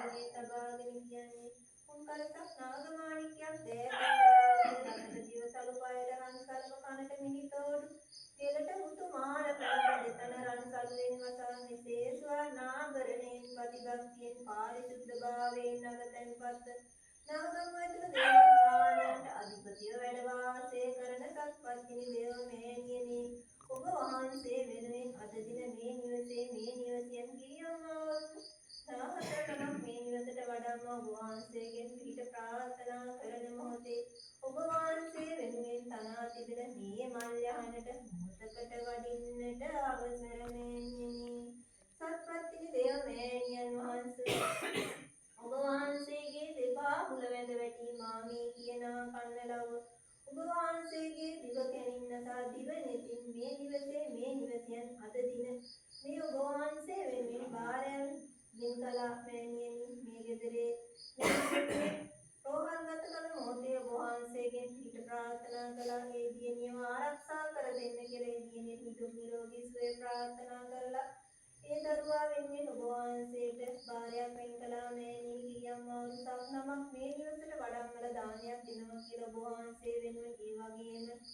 කරේ තබාගෙන කියන්නේ උන්කලසක් නාගමාණික්යක් දෑකෙන් රටට දිවසලු පයට රන්සල්ව කනට මිනිතෝඩු දෙලට මුතු මාල පැලඳ දෙතන රන්සල්වෙන් වසා මෙසේ ස්වර්ණාභරණයෙන් ප්‍රතිභක්තියෙන් පාරිශුද්ධභාවයෙන් නගතැන්පත් නාගම් ඇතුළු දේවස්ථානයන්ට අධිපතිව වැඩ වාසය කරන සත්පත්තිනි දේව මෑණියනි ඔබ වහන්සේ වෙනුවෙන් අද දින මේ නිවසේ මේ නිවසියන් ගිරියම්මාවරු 14 නමක් මේ නිවසට වඩම්ම ඔබ වහන්සේගෙන් පිහිට ප්‍රාර්ථනා කරන මොහොතේ ඔබ වහන්සේ වෙනුවෙන් තනා තිබෙන මේ මල් යහනට මොහොතකට වඩින්නට අවසර මෑණියනි සත්පත්තිනි දේව මෑණියන් වහන්සේ ඔබ වහන්සේගේ දෙපා මුල වැඳ වැටි මාමේ කියනා කන්නලව ඔබ වහන්සේගේ දිව කැනින්නසා දිව නෙතින් මේ නිවසේ මේ නිවසියන් අද දින මේ ඔබ වහන්සේ වෙනුවෙන් බාරයන් දින කලා මෑණියනි මේ ගෙදරේ රෝහල්ගත කළ මොහොතේ ඔබ වහන්සේගෙන් පිහිට ප්‍රාර්ථනා කළා ඒ දියණියව ආරක්ෂා කර දෙන්න කියලා ඒ දියණිය නිදුක් නිරෝගී සුවය ප්‍රාර්ථනා කරලා ඒ දරුවා වෙනුවෙන් ඔබ වහන්සේට බාරයක් වෙන් කළා මෑණියනි ගිරියම්මාවරු සත් නමක් මේ නිවසට වඩම්මල දානයක් දෙනවා කියලා ඔබ වහන්සේ වෙනුවෙන් ඒ වගේම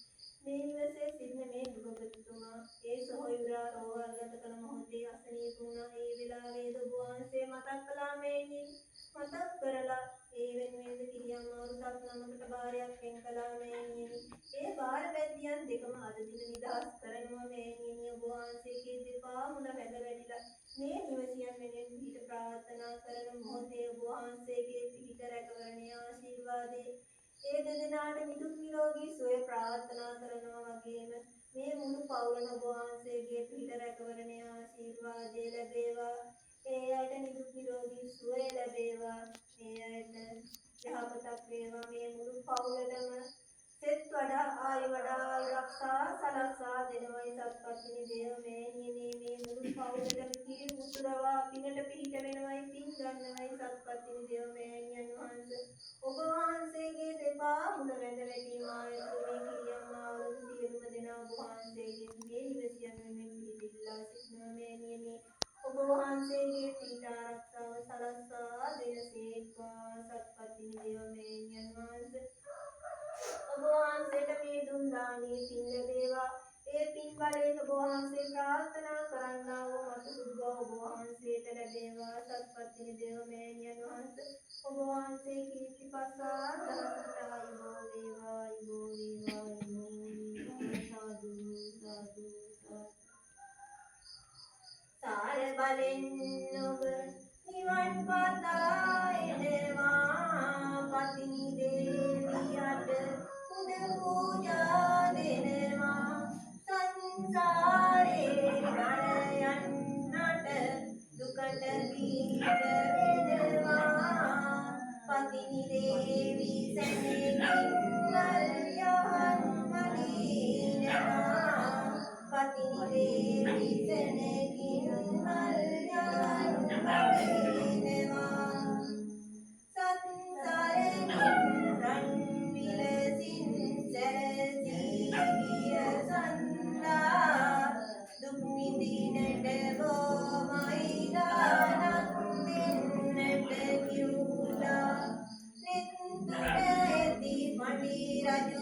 මේ නිවසේ සිටින මේ දුගතුතුමා ඒ සොහොයුරා රෝහල්ගත කළ මොහොතේ අසනීප වුණා ඒ වෙලාවේද ඔබ වහන්සේ මතක් කළා මෑණියනි මතක් කරලා ඒ වෙනුවෙන් ගිරියම්මාවරු සත් නමකට බාරයක් වෙන් කළා මෑණියනි ඒ බාර බැද්දියන් දෙකම අද දින නිදහස් කරනවා මෑණියනි ඔබ වහන්සේගේ දෙපා මුල වැඳ වැටිලා මේ නිවසියන් වෙනුවෙන් පිහිට ප්‍රාර්ථනා කරන මොහොතේ ඔබ වහන්සේගේ පිහිට රැකවරණයේ ආශිර්වාදේ ඒ දෙදෙනාට නිදුක් නිරෝගී සුවය ප්‍රාර්ථනා කරනවා වගේම මේ මුළු පවුලම ඔබ වහන්සේගේ පිහිට රැකවරණයේ ආශිර්වාදේ ලැබේවා ඒ අයට නිදුක් නිරෝගී සුවය ලැබේවා ඒ අයට යහපතක් වේවා මේ මුළු පවුලටම සෙත් වඩා ආයු වඩා ආරක්ෂා සලස්වා දෙනවයි සත්පත්තිනි දේව මෑණියනි මේ මුළු පවුලටම කිරි මුතුරවා පිනට පිහිට වෙනවයි පින් ගන්නවයි සත්පත්තිනි දේව මෑණියන් වහන්සේ ඔබ වහන්සේගේ දෙපා මුල වැඳ වැටීම ආයතන මේ කිරියම්මාවරු සියලුම දෙනා ඔබ වහන්සේගේ මේ නිවසියන් වෙනුවෙන් පිළිපිල්ලා සිටිනවා මෑණියනි ඔබ වහන්සේගේ පිහිට ආරක්ෂාව සලස්වා දෙනසේක්වා සත්පත්තිනි දේව මෑණියන් වහන්සේ ඔබ වහන්සේට මේ දුන් දානයේ පින් ලැබේවා ඒ පින් බලයෙන් ඔබ වහන්සේ ප්‍රාර්ථනා කරන්නා වූ මතුරුව ඔබ වහන්සේට ලැබේවා සත්පත්තිනි දේව මෑණියන් වහන්සේ ඔබ වහන්සේ කීර්ති පසා දහසට ආයුබෝ වේවා ආයුබෝ වේවා ආයුබෝ වේවා සාදු සාදු සාර බලෙන් ඔබ නිවන් පතා එනවා පතිනි දේවියට පුද පූජා දෙනවා සංසාරේ නරයන්නට දුකට පීඩ වෙනවා පතිනි දේවි සැනෙකින් නල්යන් මදිනවා පතිනි දේවි සැනෙකින් නල්යන් මදිනවා සංසාරෙන් රන් විලසින් සැරසී ගිය සන්දා දුක් විඳිනට බොමයි දානක් දෙන්නට කිව්ලා නින්දුර ඇති පඬි රජු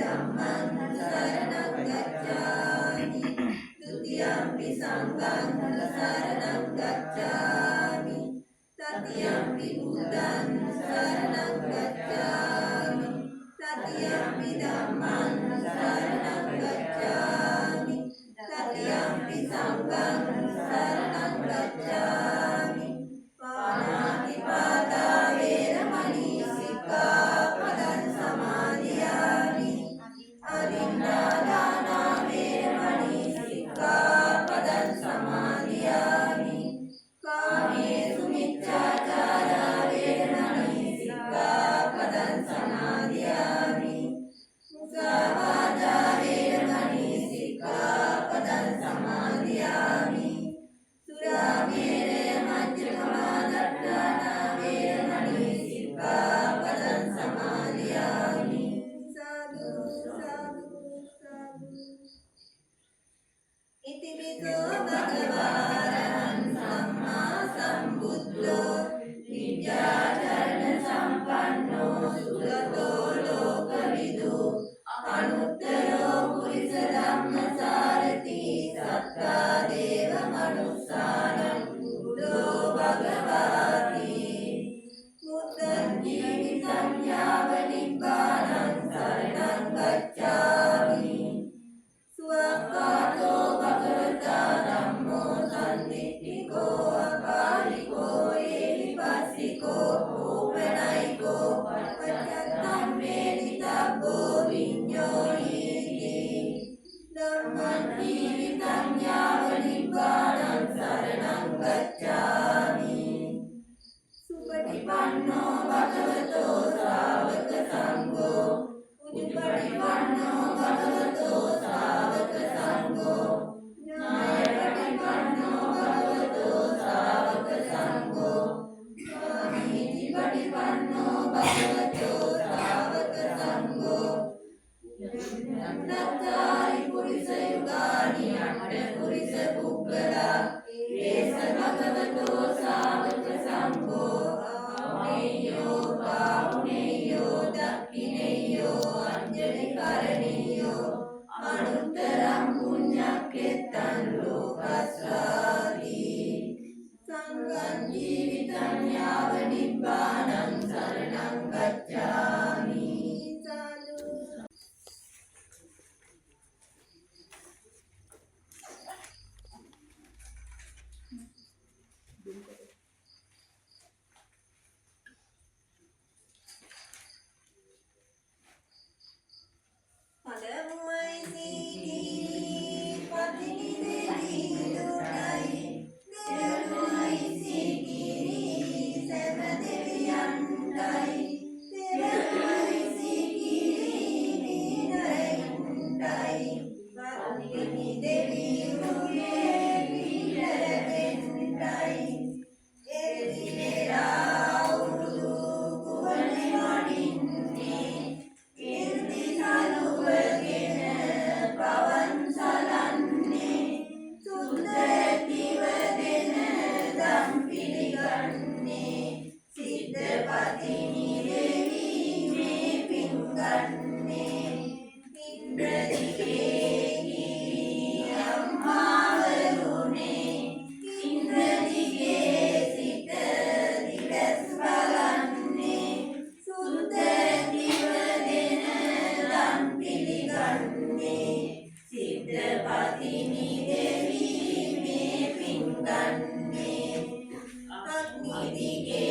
ධම්මං සරණං ගච්ඡාමි द्वितीयंपि संघं शरणं गच्छामि तृतीयंपि बुद्धं शरणं गच्छामि तृतीयंपि धम्मं शरणं गच्छामि तृतीयंपि संघं शरणं गच्छामि पाणातिपाता वेरमणि सिक्खापदं समादयामि अदिन्नादाना वेरमणि सिक्खापदं समादयामि कामेषु मिथ्याचारा वेरमणि सिक्खापदं समादयामि मुसावादा वेरमणि सिक्खापदं समादयामि सुरामेरय मज्जपमादट्टाना वेरमणि सिक्खापदं समादयामि साधु साधु साधु इति पितो भगवान् सम्मा सम्बुद्धो विद्याचरण सम्पन्नो सुगतो लोकविदु अनुत्तरो पुरुष धम्मसारथि सत्ता देव मनुष्याणां बुद्धो भगवाति बुद्धं जीवितं यावनिब्बानं शरणं गच्छामि स्वकातो भगवता धम्मो सन्निधिको अकालिको एहिपासिको औपनयिको पश्चात्तं वेदितव्यो विඤ्ඤोयिति धम्मं जीवितं यावनिब्बानं शरणं गच्छामि सुपटिपन्नो भगवतो सावक संघो उजुपटिपन्नो भगवतो सावक संघो न्यायपटिपन्नो भगवतो सावक संघो नीतिपटिपन्नो भगवतो सावक संघो नत्तारि पुरुष युगानि अट्ठ पुरुष पुग्गला एष भगवतो सावक संघो आहुनेयो बाहुनेयो दक्षिणेयो अंजलि करणेयो अनुत्तरं पुण्यक्षेत्रं लोकस्वाति संघं जीवितं यावनिब्बानं शरणं गच्छामि साधु පළමුවයි සීගිරි පදිනි දෙවි දුටයි දෙවනුවයි සීගිරි සැම දෙවියන්ටයි දෙවනුවයි සීගිරි නීනරයින්ටයි පදිනි දෙවි දුටේ පීඩවෙන්ටයි එදිනෙරා උරුදු කුවනේ වඩින්නේ කීර්ති සලුවගෙන පවන් සලන්නේ සුද්ධ දිවදෙන දම් පිළිගන්නේ සිද්ධපතිනි දෙවි මේ පින් ගන්නේ ඉන්ද්‍රදිගේ ගිරි අම්මාවරුනේ ඉන්ද්‍රදිගේ සිට දිවස් බලන්නේ සුද්ධ දිවදෙන දම් පිළිගන්නේ සිද්ධපතිනි දෙවි මේ පින් ගන්නේ අග්නි දිගේ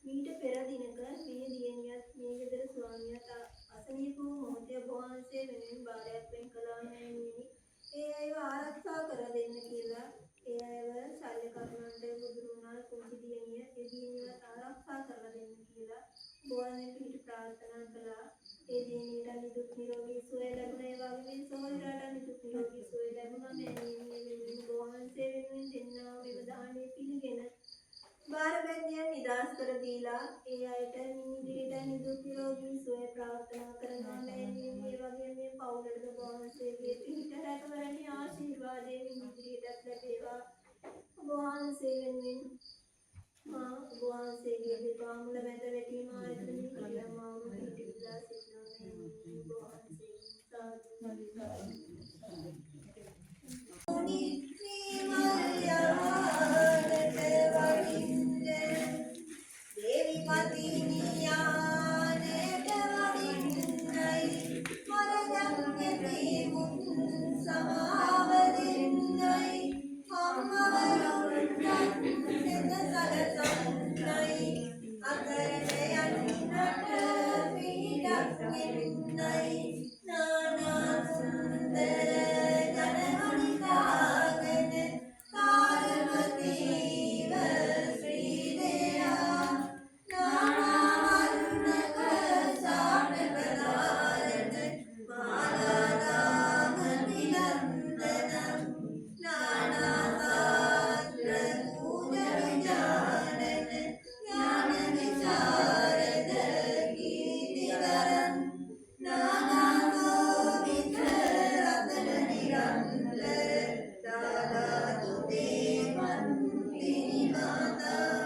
මීට පෙර දිනක මේ දියණියත් මේ ගෙදර ස්වාමියාත් අසනීප වූ මොහොතේ ඔබ වහන්සේ වෙනුවෙන් බාරයක් වෙන් කළා මෑණියනි. ඒ අයව ආරක්ෂා කර දෙන්න කියලා ඒ අයව ශල්‍ය කරුණන්ට බුදුරු වුණා කුංචි දියණිය ඒ දියණියවත් ආරක්ෂා කරලා දෙන්න කියලා ඔබ වහන්සේ පිට ප්‍රාර්ථනා කළා. ඒ දියණියට නිදුක් නිරෝගී සුවය ලැබුණා. ඒ වගේම සොහොයුරට නිදුක් නිරෝගී සුවය ලැබුණා. මෑණියනි වෙනුවෙන් ඔබ වහන්සේ වෙනුවෙන් දෙන්නා මෙව දාණය පිළිගෙන බාරගැන්නියන් නිදහස් කර දීලා ඒ අයට නිදිරියට නිදුක් නිරෝගී සුවය ප්‍රාර්ථනා කරනවා. මෑණියනි මේ වගේම මේ පවුලට ඔබ වහන්සේගේ පිහිට රැකවරණේ ආශිර්වාදයෙන් ඉදිරියට වහන්සේ වෙනුවෙන් මා ඔබ වහන්සේගේ දෙපා මුල මැද වැටීම ආයතනයේ පිළියම්මා වූ පිළිවිලා සිටිනෝනේ ඔබ වහන්සේගේ සාදු දේවි පතිනියානේට වඩින්නයි මරදම්ගේ මුන් සමාව දෙන්නයි අම්මවරුන්ට සෙත සලසන්නයි අතරට යන්නට පිටක් වෙන්නයි නානා සුන්දර ජනගණිකාගෙන කාරමතීව ශ්‍රී දේයා නානා වර්ණක සාපකදාරන මාලාදාම නිලන්දනම් නානා සාත්‍ර පූජ විජානන ඥාන විචාරද කීර්තිකරන් නානා ගෝවිත රතන නිරන්තර දාදා තුතේ මන්තිනි මාතා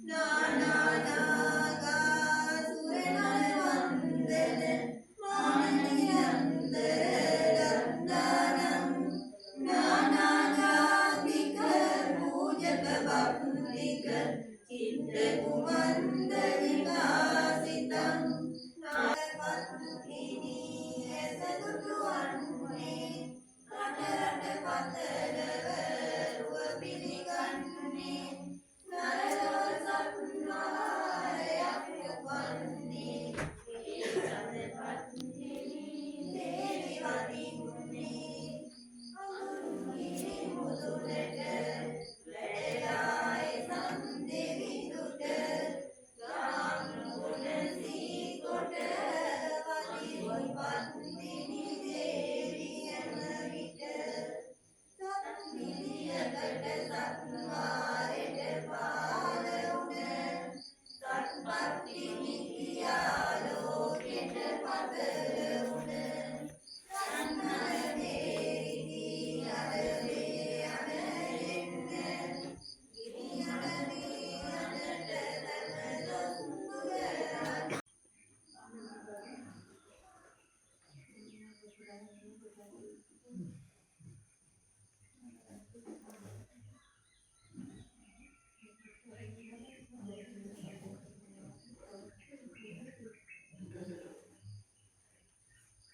නානා නාගා සුරනර වන්දන මාන නිරන්තර ගන්ධානම් නානා ජාතික පූජක වන්දික චිත්ත කුමන්ද විකාසිතං නාගපත්තිනි එසදුතු වන්නේ රට පතරව රුව පිළිගන්නේ නරලොව සත්මාරයක් වන්නේ ඒසදපත්තිනි දේවි වදින්නේ අනුන්ගේ මුදුනට වැඩලායි සම්දෙවිඳුට ගාමුණ සීකොට වදිපත්තිනි දේවියම විට සත්මිලියකට සත්මාරෙට පාල උන සත්පත්තිනි කියා ලෝකෙට පතර උන සන්නල දේවිදී අරවේ අනරෙන්න ගිනි අනරේ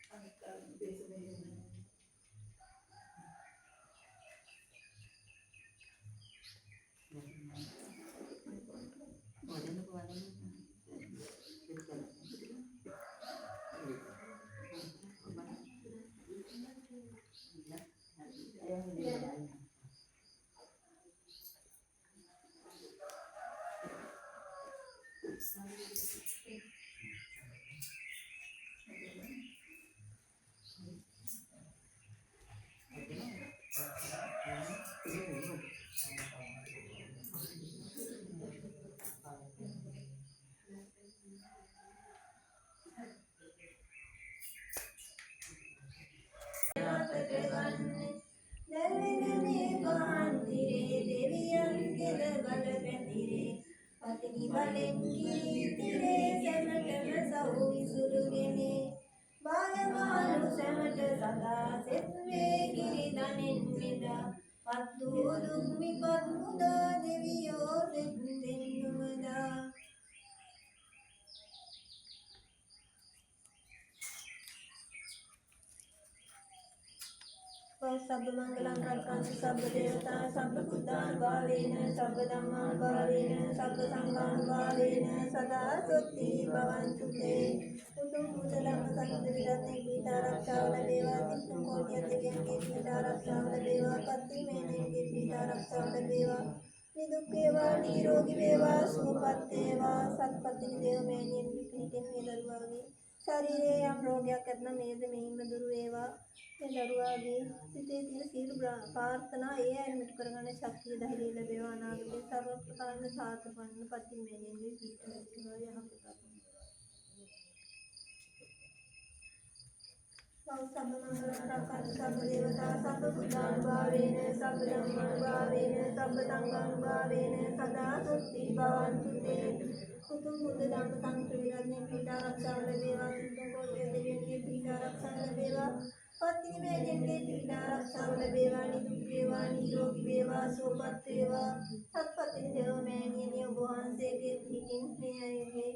අනට තම දොස්තුරන් පතිනි බලෙන් කීර්තිරේ සැමටම සහු විසුරුගෙන බාලමාලු සැමට සදා සෙත් වේ කිරි දනෙන් මෙදා පත්තු දුක් විපත් මුදා දෙවියෝ සෙත් දෙන්නුමදා සබ්බ මංගලං රක්ඛන්තු සබ්බ දේවතා සබ්බ බුද්ධානුභාවේන සබ්බ ධම්මානුභාවේන සබ්බ සංඝානුභාවේන සදා සොත්ති භවන්තු තේ උතුම් කුසලම සම්පත විරත්නේ පීඨාරක්ෂාව ලැබේවා තිස්සුම් කෝටිය දෙවියන්ගේ පීඨාරක්ෂාව ලැබේවා පත්ති මේනෙන්ගේ පීඨාරක්ෂාව ලැබේවා නිදුක් වේවා නිරෝගී වේවා සුවපත් වේවා සත්පත්තිනි දේව මේනියන් විපිනිකෙන් මේ දරුවාගේ ශරීරයේ යම් රෝගයක් ඇතනම් මේද මෙහිම දුරු වේවා මේ දරුවාගේ සිතේ තියෙන සියලු ප්‍රාර්ථනා ඒ අයමට කරගන්න ශක්තිය ධෛර්යය ලැබේවා අනාගතේ සර්ව ප්‍රකාරන සාර්ථක වන්න පත්ති මේනියන්ගේ පීඨාරක්ෂාව යහපත සබ්බ මංගලං රක්ඛන්තු සබ්බ දේවතා සබ්බ බුද්ධානුභාවේන සබ්බානුභාවේන සබ්බ ධම්මානුභාවේන සබ්බ සංඝානුභාවේන සදා සුත්ති භවන්තු තේ උතුම් බුද්ධ ධම්ම සංඝ ත්‍රිවිධයෙන් පීඨ ආරක්ෂාව ලැබේවා සිද්ධ කෝටි දෙවියන්ගේ පීඨ ආරක්ෂාව ලැබේවා පත්නි මේජන්ගේ පීඨ ආරක්ෂාව ලැබේවා නිදුක් වේවා නිරෝගී වේවා සුවපත් වේවා සත්පත්නි දේව මෑණියනි ඔබ වහන්සේගේ පිටින් ප්‍රියයේ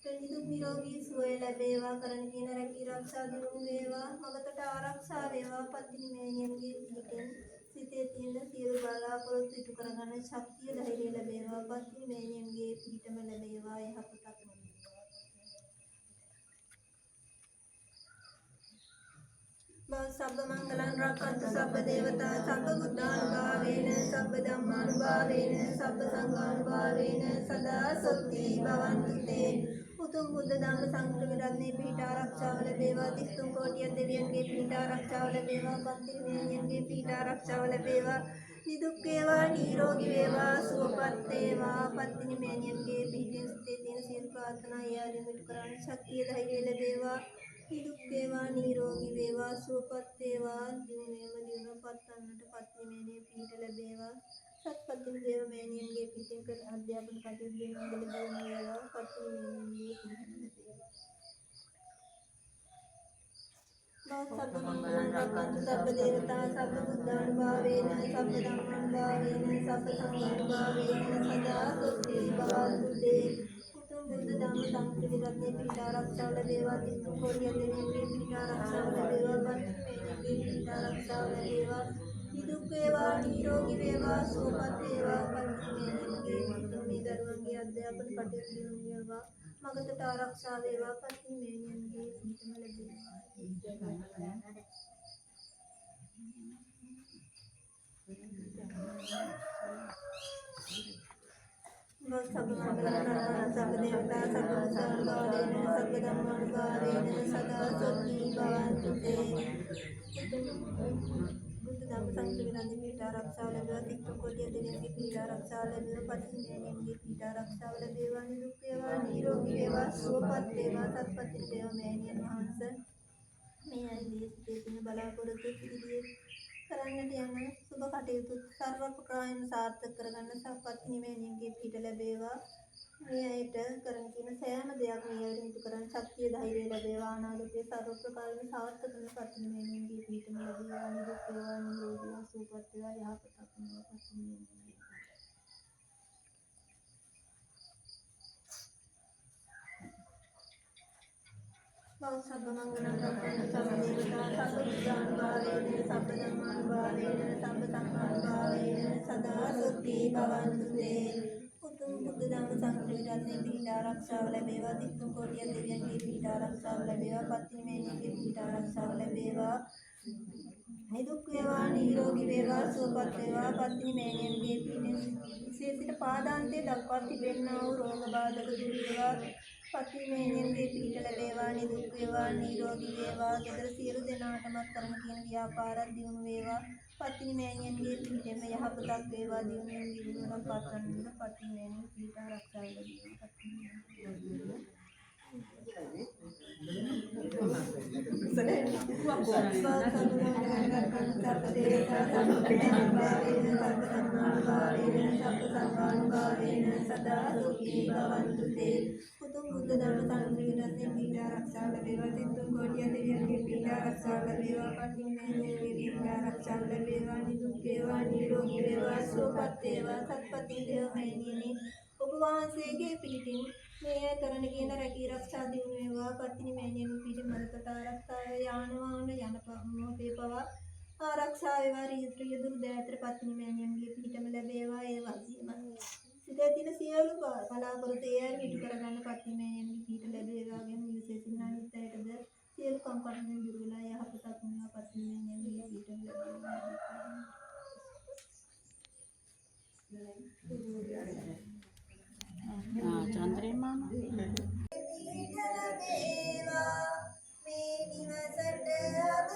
නිදුක් නිරෝගී සුවය ලැබේවා කරන කියන රැකී ආරක්ෂා දිනු වේවා මගතට ආරක්ෂා වේවා පත්නි මේජන්ගේ පිටින් සිතේ තියෙන සියලු බලාපොරොත්තු ඉටු කරගන්න ශක්තිය ධෛර්යය ලැබේවා පත්නි මේජන්ගේ පිටම ලැබේවා යහපතක් සබ්බ මංගලං රක්ඛන්තු සබ්බ දේවතා සබ්බ බුද්ධානුභාවේන සබ්බ ධම්මානුභාවේන සබ්බ සංඝානුභාවේන සදා සොත්ති භවන්තු තේ උතුම් බුද්ධ ධම්ම සංඝ ත්‍රිවිධයේ පීඨ ආරක්ෂාව ලැබේවා තිස්තුම් කෝටිය දෙවියන්ගේ පීඨ ආරක්ෂාව ලැබේවා පත්ති මේනියන්ගේ පීඨ ආරක්ෂාව ලැබේවා නිදුක් වේවා නිරෝගී වේවා සුවපත් වේවා පත්ති මේනියන්ගේ පීඨෙන් සිටේ තියෙන සියලු ප්‍රාර්ථනා යාරින් ඉටු කරන්න ශක්තිය ධෛර්යය ලැබේවා නිදුක් වේවා නිරෝගී වේවා සුවපත් වේවා දිනේම දිනපත් වන්නට පත්නි මේනේ පීඨ ලැබේවා සත්පත්නි දේව මේනියන්ගේ පිටින් කර අධ්‍යාපන කටයුතු දෙවියන් දෙලබන වේවා පත්නි මේනියන්ගේ පීඨ ලැබේවා සබ්බ මංගලං රක්ඛන්තු සබ්බ දේවතා සබ්බ බුද්ධානුභාවේන සබ්බ ධම්මානුභාවේන සබ්බ සංඝානුභාවේන සදා සොත්ති භවන්තු තේ බුද්ධ ධම්ම සංඝ ත්‍රිවිධයේ පීඨ ආරක්ෂාව ලැබේවා තිස්තුම් කෝටිය දෙවියන්ගේ පීඨ ආරක්ෂාව ලැබේවා පත්නි මේනියන්ගේ පීඨ ආරක්ෂාව ලැබේවා නිදුක් වේවා නිරෝගී වේවා සුවපත් වේවා පත්නි මේනියන්ගේ මේ දරුවන්ගේ අධ්‍යාපන කටයුතු දියුණු වේවා මගතට ආරක්ෂා වේවා පත්නි මේනියන්ගේ පීඨම ලැබේවා සබ්බ මංගලං සබ්බ දේවතා සබ්බ සංඝානුභාවේන සබ්බ ධම්මානුභාවේන සදා සොත්ති භවන්තු තේ බුද්ධ ධම්ම සංඝ ත්‍රිවිධයේ පීඨ ආරක්ෂාව ලැබේවා තිස්තුම් කෝටිය දෙවියන්ගේ පීඨ ආරක්ෂාව ලැබේවා පත්නි මේනියන්ගේ පීඨ ආරක්ෂාව ලැබේවා නිදුක් වේවා නිරෝගී වේවා සුවපත් වේවා සත්පත්නි දේව මෑණියන් වහන්සේ මේ අයිදී සිටේ තියෙන බලාපොරොත්තු ඉදිරියේ කරන්නට යන සුබ කටයුතු සර්ව ප්‍රකාරයෙන් සාර්ථක කරගන්න සත්පත්නි මේනියන්ගේ පීඨ ලැබේවා මේ අයට කරන කියන සෑම දෙයක්ම ඊයරින් ඉටු කරන් ශක්තිය ධෛර්යය ලැබේවා අනාගතයේ සර්ව ප්‍රකාරයෙන් සාර්ථක කරන පත්නි මේනියන්ගේ පීඨම ලැබේවා නිදුක් වේවා නිරෝගී වේවා සුවපත් වේවා යහපතක් වේවා පත්නි මේනියන්ගේ සබ්බ මංගලං රක්ඛන්තු සබ්බ දේවතා සබ්බ බුද්ධානුභාවේන සබ්බ ධම්මානුභාවේන සබ්බ සංඝානුභාවේන සදා සොත්ති භවන්තු තේ උතුම් බුද්ධ ධම්ම සංඝ ත්‍රිවිධයේ පීඨ ආරක්ෂාව ලැබේවා තිස්තුම් කෝටිය දෙවියන්ගේ පීඨ ආරක්ෂාව ලැබේවා පත්නි මේනියන්ගේ පීඨ ආරක්ෂාව ලැබේවා නිදුක් වේවා නිරෝගී වේවා සුවපත් වේවා පත්නි මේනියන්ගේ පීඨෙන් විශේෂිත පාදාන්තයේ දක්වා තිබෙනා වූ රෝග බාධක දුරු වේවා පත්නි මේනියන්ගේ පීඨ ලැබේවා නිදුක් වේවා නිරෝගී වේවා ගෙදර සියලු දෙනාටමත් කරන කියන ව්‍යාපාරත් දියුණු වේවා පත්නි මේනියන්ගේ පීඨෙම යහපතක් වේවා දියුණුවෙන් දියුණුවටම පත්වන්නට පත්නි මේනියන් පීඨ ආරක්ෂාව ලැබේවා සදා සුඛී භවන්තු තේ උතුම් බුද්ධ ධම්ම සංඝ ත්‍රිවිධයේ පීඨ ආරක්ෂාව ලැබේවා තිස්තුම් කෝටිය දෙවියන්ගේ පීඨ ආරක්ෂාව ලැබේවා පත්නි මේනියන්ගේ පීඨ ආරක්ෂාව ලැබේවා නිදුක් වේවා නිරෝගී වේවා සුවපත් වේවා සත්පත්නි දේව මෑණියනි ඔබ වහන්සේගේ පිටින් මේ කරන කියන රැකී ආරක්ෂා දිනු වේවා පත්නි මේනියන් පිටින් මරකට ආරක්ෂා යාන වාහන යන මොහොතේ පවා ආරක්ෂා වේවා රීත්‍රිය දුරු දෑතර පත්නි මේනියන්ගේ පිටම ලැබේවා ඒ වගේම සිතේ තියෙන සියලු බලාපොරොත්තු ඒයන් ඉටු කරගන්න පත්නි මේනියන්ගේ පිට ලැබේවා ගැන විශේෂයෙන් අනිත්‍යයටද සියලු කම්කටොළු දුරු වෙලා යහපතක් වේවා පත්නි මේනියන්ගේ පිටම ලැබේවා චන්ද්‍රේ මාමා මේ නිවසට අද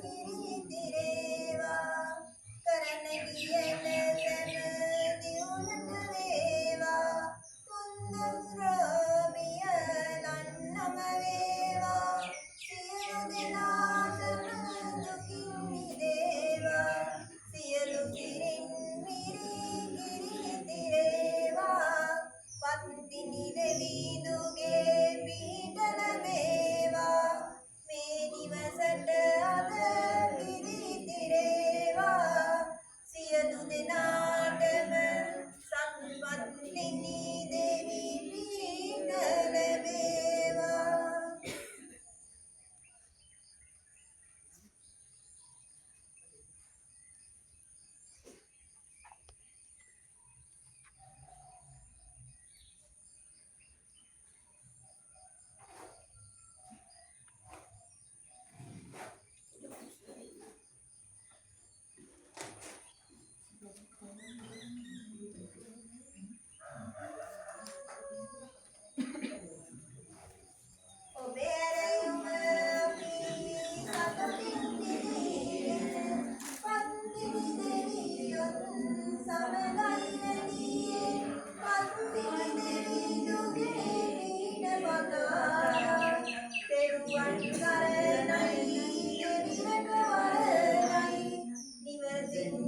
කිරිතිරේවා කරන කියන සැම දියුණුට වේවා කුන්දස්රාමිය නන්නම වේවා සියලු දෙනාටම දුකින් මිදේවා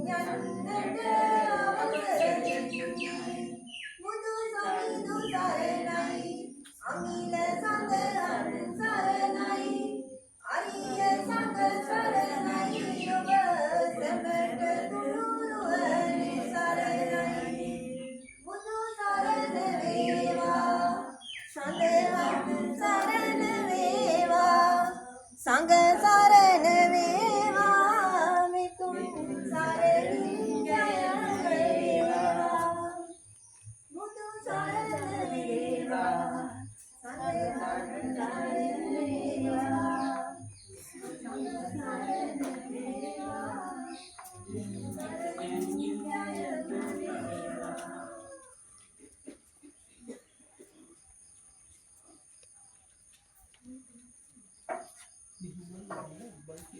යනු